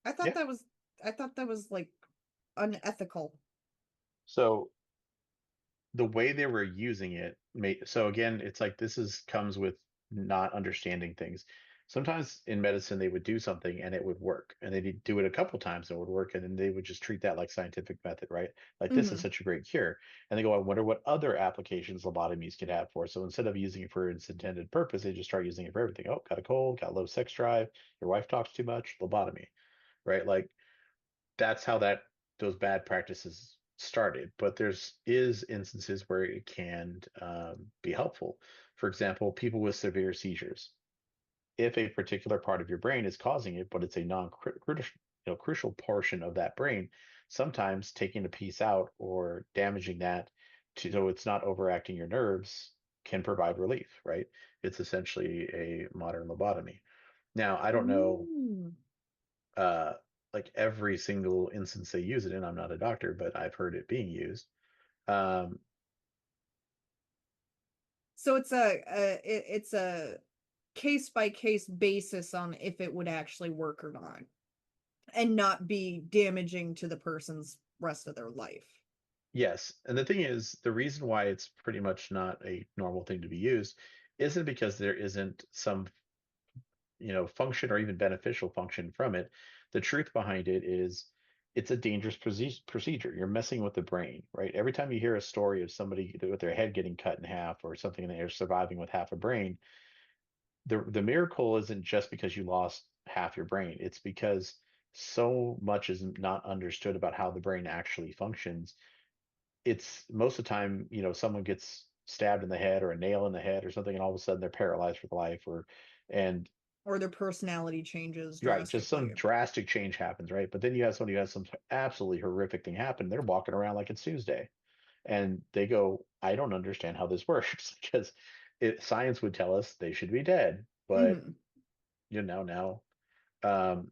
I thought Yeah. that was I thought that was like unethical. So the way they were using it made so again it's like this is comes with not understanding things. Sometimes in medicine they would do something and it would work, and they'd do it a couple times and it would work, and then they would just treat that like scientific method, right? Like this is Hmm. such a great cure, and they go, I wonder what other applications lobotomies could have for. So instead of using it for its intended purpose, they just start using it for everything. Oh, got a cold, got low sex drive, your wife talks too much, lobotomy, right? Like that's how that those bad practices started. But there's is instances where it can be helpful. For example, people with severe seizures. If a particular part of your brain is causing it, but it's a crucial portion of that brain, sometimes taking a piece out or damaging that so it's not overacting your nerves can provide relief, right? It's essentially a modern lobotomy. Now, I don't know Mm. uh, like every single instance they use it in. I'm not a doctor, but I've heard it being used. Um, So it's a case by case basis on if it would actually work or not, and not be damaging to the person's rest of their life. yes, and the thing is, the reason why it's pretty much not a normal thing to be used isn't because there isn't some function or even beneficial function from it. The truth behind it is it's a dangerous procedure. You're messing with the brain, right? Every time you hear a story of somebody with their head getting cut in half or something and they're surviving with half a brain, the miracle isn't just because you lost half your brain. It's because so much is not understood about how the brain actually functions. It's most of the time, someone gets stabbed in the head or a nail in the head or something, and all of a sudden they're paralyzed for life, and Or their personality changes right, just some drastically. drastic change happens, right? But then you have somebody who has some absolutely horrific thing happen. They're walking around like it's Tuesday, and they go, "I don't understand how this works," because science would tell us they should be dead, but Hmm. now, um,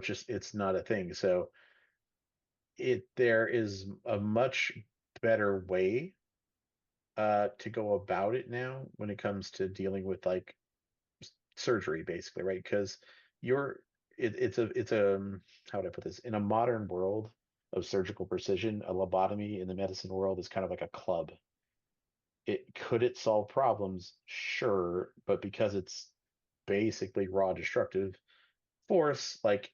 just it's not a thing. So there is a much better way to go about it now when it comes to dealing with like surgery, basically, right? Because you're it's a how would I put this? In a modern world of surgical precision, a lobotomy in the medicine world is kind of like a club. It solve problems? Sure, but because it's basically raw destructive force, like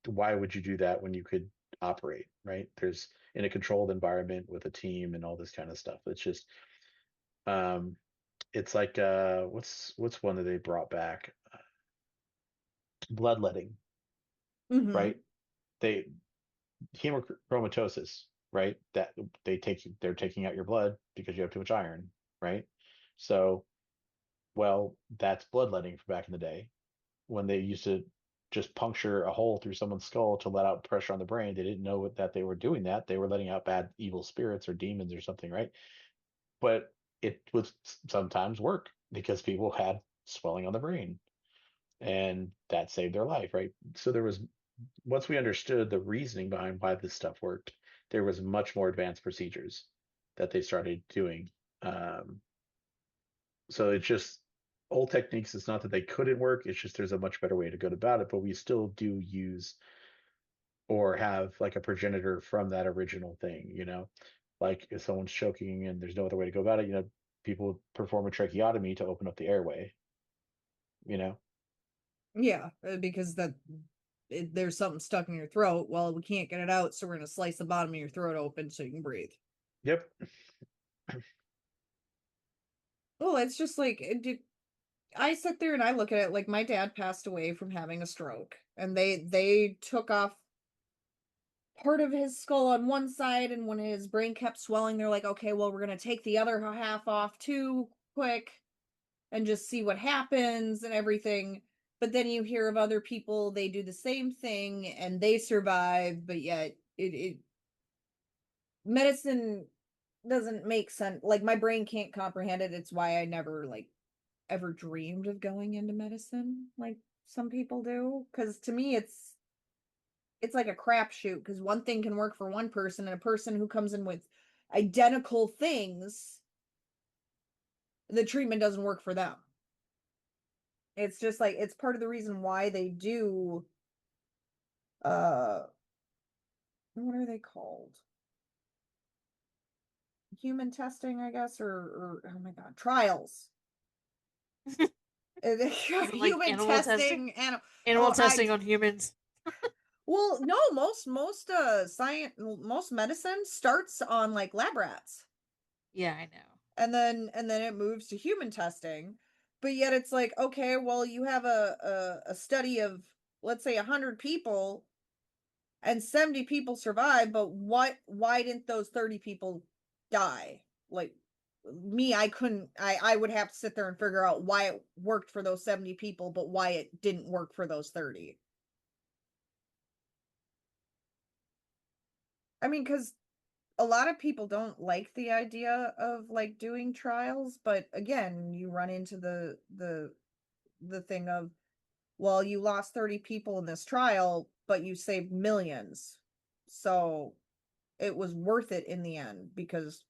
why would you do that when you could operate, right? in a controlled environment with a team and all this kind of stuff. It's just um it's like what's one that they brought back? Bloodletting, Mm-hmm. right? They hemochromatosis, right? That they're taking out your blood because you have too much iron, right? So, well, that's bloodletting from back in the day when they used to just puncture a hole through someone's skull to let out pressure on the brain. They didn't know that they were doing that. They were letting out bad evil spirits or demons or something, right? But it would sometimes work because people had swelling on the brain and that saved their life, right? So there was once we understood the reasoning behind why this stuff worked, there was much more advanced procedures that they started doing. Um, so it's just old techniques. It's not that they couldn't work. It's just there's a much better way to go about it. But we still do use or have like a progenitor from that original thing. Like if someone's choking and there's no other way to go about it, people perform a tracheotomy to open up the airway. You know. Yeah, because there's something stuck in your throat. Well, we can't get it out, so we're gonna slice the bottom of your throat open so you can breathe. Yep. Well, it's just like I sit there and I look at it like my dad passed away from having a stroke, and they took off part of his skull on one side, and when his brain kept swelling, they're like, okay, well, we're gonna take the other half off too quick and just see what happens and everything. But then you hear of other people, they do the same thing and they survive, but yet it medicine doesn't make sense. Like my brain can't comprehend it. It's why I never like ever dreamed of going into medicine like some people do. Because to me, it's like a crapshoot. Because one thing can work for one person, and a person who comes in with identical things, the treatment doesn't work for them. It's just like it's part of the reason why they do uh what are they called? Human testing, I guess, or oh my god, trials. Is it like Human animal testing? testing and Animal oh I testing on humans. well no most science most medicine starts on like lab rats Yeah, I know. and then it moves to human testing, but yet it's like okay, well you have a study of let's say 100 people and 70 people survive, but why didn't those 30 people die? Like me, I would have to sit there and figure out why it worked for those 70 people, but why it didn't work for those 30. I mean, because a lot of people don't like the idea of like doing trials, but again, you run into the thing of, well, you lost 30 people in this trial, but you saved millions. So it was worth it in the end because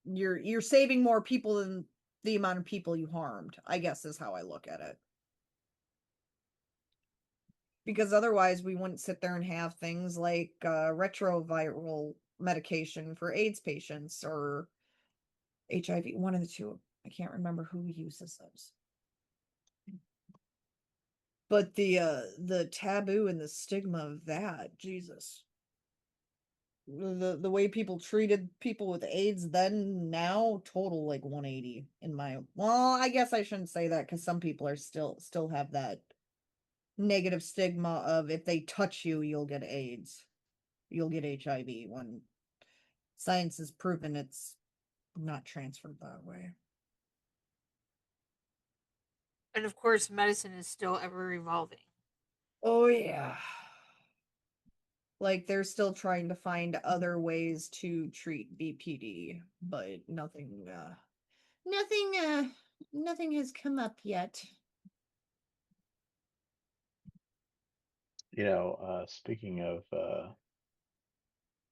you're saving more people than the amount of people you harmed, I guess is how I look at it. Because otherwise we wouldn't sit there and have things like retroviral medication for AIDS patients or HIV, one of the two. I can't remember who uses those. But the taboo and the stigma of that, Jesus. The way people treated people with AIDS then now total like 180 in my well, I guess I shouldn't say that because some people are still have that negative stigma of if they touch you, you'll get AIDS, you'll get HIV when science has proven it's not transferred that way. And of course, medicine is still ever evolving. Oh yeah. Like they're still trying to find other ways to treat BPD, but nothing nothing has come up yet. Speaking of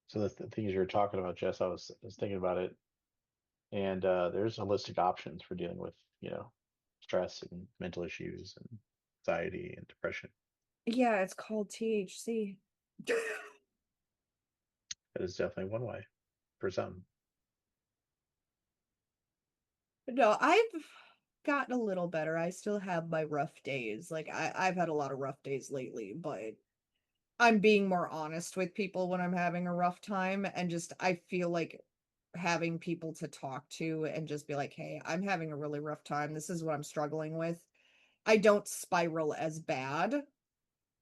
so the things you were talking about, Jess, I was thinking about it, and there's holistic options for dealing with stress and mental issues and anxiety and depression. Yeah, it's called THC. That is definitely one way for some. No, I've gotten a little better. I still have my rough days. Like I've had a lot of rough days lately, but I'm being more honest with people when I'm having a rough time, and just I feel like having people to talk to and just be like, "Hey, I'm having a really rough time. This is what I'm struggling with." I don't spiral as bad,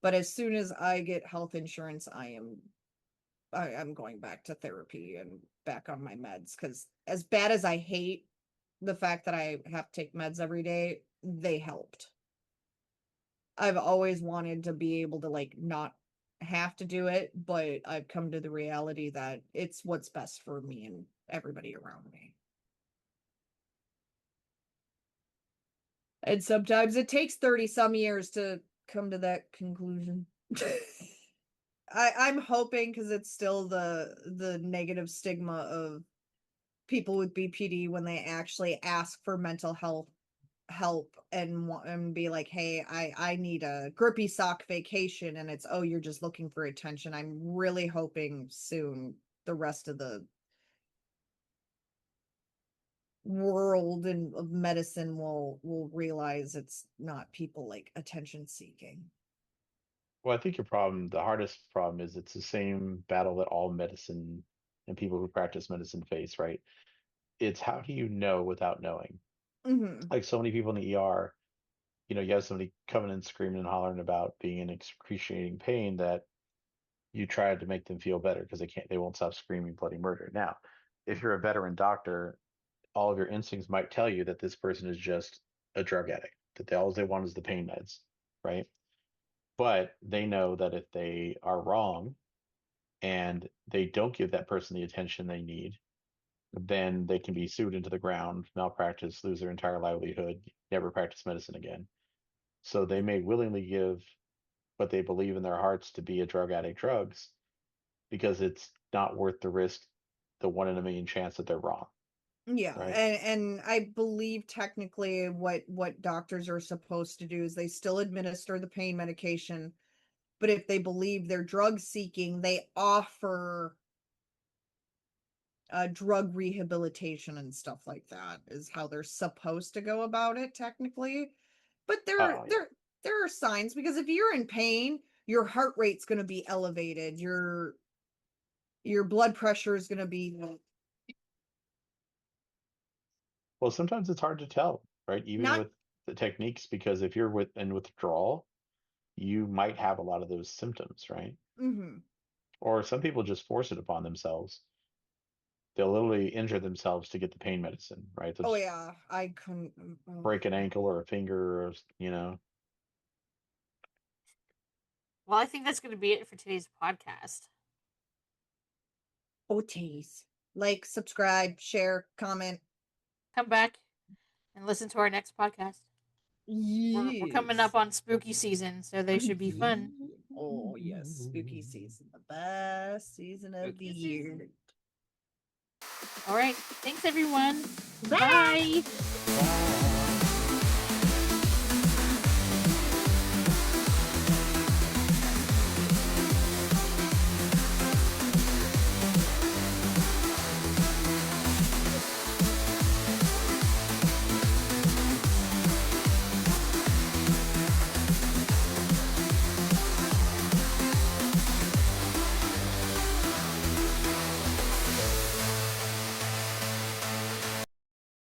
but as soon as I get health insurance, I'm going back to therapy and back on my meds, because as bad as I hate the fact that I have to take meds every day, they helped. I've always wanted to be able to like not have to do it, but I've come to the reality that it's what's best for me and everybody around me. And sometimes it takes 30 some years to come to that conclusion. I'm hoping, because it's still the negative stigma of people with BPD when they actually ask for mental health help and be like, hey, I need a grippy sock vacation, and it's, oh, you're just looking for attention. I'm really hoping soon the rest of the world and of medicine will realize it's not people like attention seeking. Well, I think the hardest problem is it's the same battle that all medicine and people who practice medicine face, right? It's how do you know without knowing? Mm-hmm. Like so many people in the ER, you have somebody coming in screaming and hollering about being in excruciating pain that you try to make them feel better because they won't stop screaming bloody murder. Now, if you're a veteran doctor, all of your instincts might tell you that this person is just a drug addict, that all they want is the pain meds, right? But they know that if they are wrong and they don't give that person the attention they need, then they can be sued into the ground, malpractice, lose their entire livelihood, never practice medicine again. So they may willingly give what they believe in their hearts to be a drug addict drugs because it's not worth the risk, the 1 in a million chance that they're wrong, Yeah, right? and I believe technically what doctors are supposed to do is they still administer the pain medication, but if they believe they're drug seeking, they offer drug rehabilitation and stuff like that is how they're supposed to go about it technically. But Oh yeah. there are signs, because if you're in pain, your heart rate's going to be elevated, your blood pressure is going to be Well, sometimes it's hard to tell, right? Even not. with the techniques, because if you're in withdrawal, you might have a lot of those symptoms, right? Mhm. Or some people just force it upon themselves. They'll literally injure themselves to get the pain medicine, right? They'll Oh just yeah, I couldn't. break an ankle or a finger or. Well, I think that's going to be it for today's podcast. Oh, tease. Like, subscribe, share, comment. Come back and listen to our next podcast. We're coming up Yes. on spooky season, so they should be fun. Oh, yes. Spooky season. The best season of the Spooky year. season. All right. Thanks, everyone. Bye. Bye.